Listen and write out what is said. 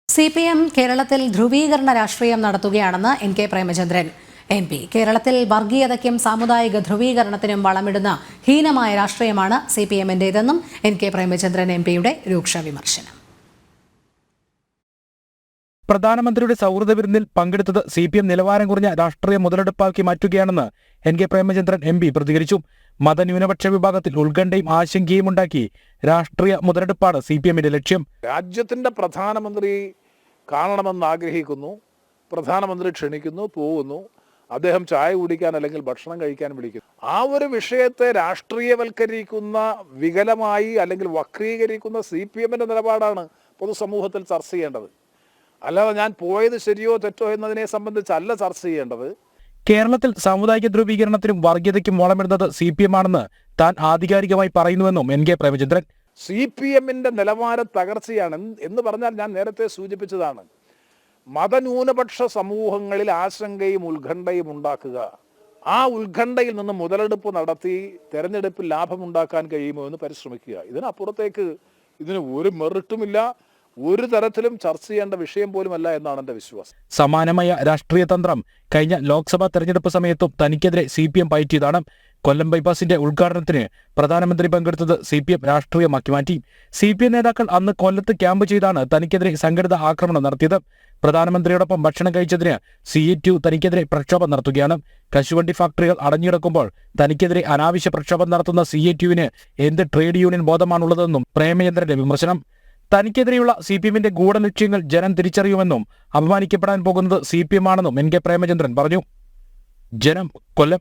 CPM കേരളത്തിൽ ധ്രുവീകരണ രാഷ്ട്രീയം നടത്തുകയാണെന്ന് NK പ്രേമചന്ദ്രൻ MP. കേരളത്തിൽ വർഗീയതയ്ക്കും സാമുദായിക ധ്രുവീകരണത്തിനും വളമിടുന്ന ഹീനമായ രാഷ്ട്രീയമാണ് CPM-ന്റേതെന്നും NK പ്രേമചന്ദ്രൻ MPയുടെ രൂക്ഷ വിമർശനം. പ്രധാനമന്ത്രിയുടെ സൗഹൃദ വിരുന്നിൽ പങ്കെടുത്തത് CPM നിലവാരം കുറഞ്ഞ രാഷ്ട്രീയ മുതലെടുപ്പാക്കി മാറ്റുകയാണെന്ന് NK പ്രേമചന്ദ്രൻ MP പ്രതികരിച്ചു. മതന്യൂനപക്ഷ വിഭാഗത്തിൽ ഉത്കണ്ഠയും ആശങ്കയും ഉണ്ടാക്കി രാഷ്ട്രീയ മുതലെടുപ്പാണ് CPM-ന്റെ ലക്ഷ്യം. രാജ്യത്തിന്റെ പ്രധാനമന്ത്രി കാണണമെന്ന് ആഗ്രഹിക്കുന്നു, പ്രധാനമന്ത്രി ക്ഷണിക്കുന്നു, പോകുന്നു, അദ്ദേഹം ചായ കുടിക്കാൻ അല്ലെങ്കിൽ ഭക്ഷണം കഴിക്കാൻ വിളിക്കുന്നു. ആ ഒരു വിഷയത്തെ രാഷ്ട്രീയവൽക്കരിക്കുന്ന, വികലമായി അല്ലെങ്കിൽ വക്രീകരിക്കുന്ന CPM-ന്റെ നിലപാടാണ് പൊതുസമൂഹത്തിൽ ചർച്ച ചെയ്യേണ്ടത്. അല്ലാതെ ഞാൻ പോയത് ശരിയോ തെറ്റോ എന്നതിനെ സംബന്ധിച്ചല്ല ചർച്ച ചെയ്യേണ്ടത്. കേരളത്തിൽ സാമുദായിക ധ്രുവീകരണത്തിനും വർഗീയതയ്ക്കും വളമിടുന്നത് CPM ആണെന്ന് താൻ ആധികാരികമായി പറയുന്നുവെന്നും NK പ്രേമചന്ദ്രൻ. CPM-ന്റെ നിലവാര തകർച്ചയാണ് എന്ന് പറഞ്ഞാൽ ഞാൻ നേരത്തെ സൂചിപ്പിച്ചതാണ്. മതന്യൂനപക്ഷ സമൂഹങ്ങളിൽ ആശങ്കയും ഉത്കണ്ഠയും ഉണ്ടാക്കുക, ആ ഉത്കണ്ഠയിൽ നിന്ന് മുതലെടുപ്പ് നടത്തി തെരഞ്ഞെടുപ്പിൽ ലാഭമുണ്ടാക്കാൻ കഴിയുമോ എന്ന് പരിശ്രമിക്കുക. ഇതിനപ്പുറത്തേക്ക് ഇതിന് ഒരു മെറിറ്റുമില്ല, ഒരു തരത്തിലും ചർച്ച ചെയ്യേണ്ട വിഷയം പോലുമല്ല എന്നാണ് എൻ്റെ വിശ്വാസം. സമാനമായ രാഷ്ട്രീയ തന്ത്രം കഴിഞ്ഞ ലോക്സഭാ തെരഞ്ഞെടുപ്പ് സമയത്തും തനിക്കെതിരെ CPM പയറ്റിയതാണ്. കൊല്ലം ബൈപ്പാസിന്റെ ഉദ്ഘാടനത്തിന് പ്രധാനമന്ത്രി പങ്കെടുത്തത് CPM രാഷ്ട്രീയമാക്കി മാറ്റി. CPM നേതാക്കൾ അന്ന് കൊല്ലത്ത് ക്യാമ്പ് ചെയ്താണ് തനിക്കെതിരെ സംഘടിത ആക്രമണം നടത്തിയത്. പ്രധാനമന്ത്രിയോടൊപ്പം ഭക്ഷണം കഴിച്ചതിന് CATU തനിക്കെതിരെ പ്രക്ഷോഭം നടത്തുകയാണ്. കശുവണ്ടി ഫാക്ടറികൾ അടഞ്ഞിടക്കുമ്പോൾ തനിക്കെതിരെ അനാവശ്യ പ്രക്ഷോഭം നടത്തുന്ന CATUവിന് എന്ത് ട്രേഡ് യൂണിയൻ ബോധമാണുള്ളതെന്നും പ്രേമചന്ദ്രന്റെ വിമർശനം. തനിക്കെതിരെയുള്ള CPM-ന്റെ ഗൂഢലക്ഷ്യങ്ങൾ ജനം തിരിച്ചറിയുമെന്നും അപമാനിക്കപ്പെടാൻ പോകുന്നത് CPM ആണെന്നും NK പ്രേമചന്ദ്രൻ പറഞ്ഞു. ജനം, കൊല്ലം.